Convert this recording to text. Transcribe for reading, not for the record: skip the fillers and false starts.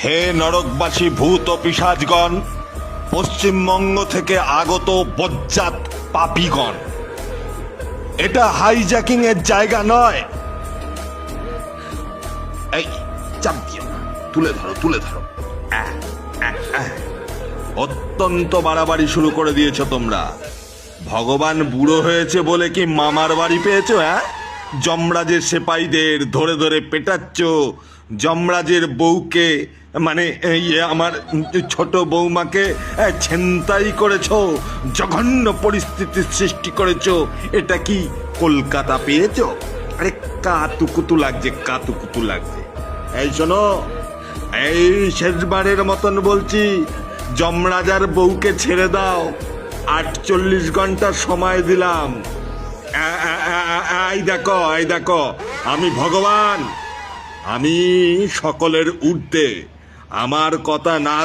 হে নরকবাসী ভূত ও পিশাচগণ, পশ্চিমবঙ্গ থেকে আগত বজ্জাত পাপীগণ, এটা হাইজ্যাকিং এর জায়গা নয়। এই চাপ দিও না, তুলে ধরো তুলে ধরো। অত্যন্ত বাড়াবাড়ি শুরু করে দিয়েছো তোমরা। ভগবান বুড়ো হয়েছে বলে কি মামার বাড়ি পেয়েছো? যমরাজের সেপাইদের ধরে ধরে পেটাচ্ছ, যমরাজের বউকে মানে আমার ছোট বৌমাকে ছিনতাই করেছো, জঘন্য পরিস্থিতির সৃষ্টি করেছো। এটা কি কলকাতা পেয়েছো? আরে কাতুকুতু লাগছে, কাতুকুতু লাগছে। এই শোনো, এই শেষবারের মতন বলছি, যমরাজার বউকে ছেড়ে দাও। 48 ঘন্টা সময় দিলাম। এই দেখো, এই দেখো, আমি ভগবান, আমি সকলের ঊর্ধ্বে। আমার কথা না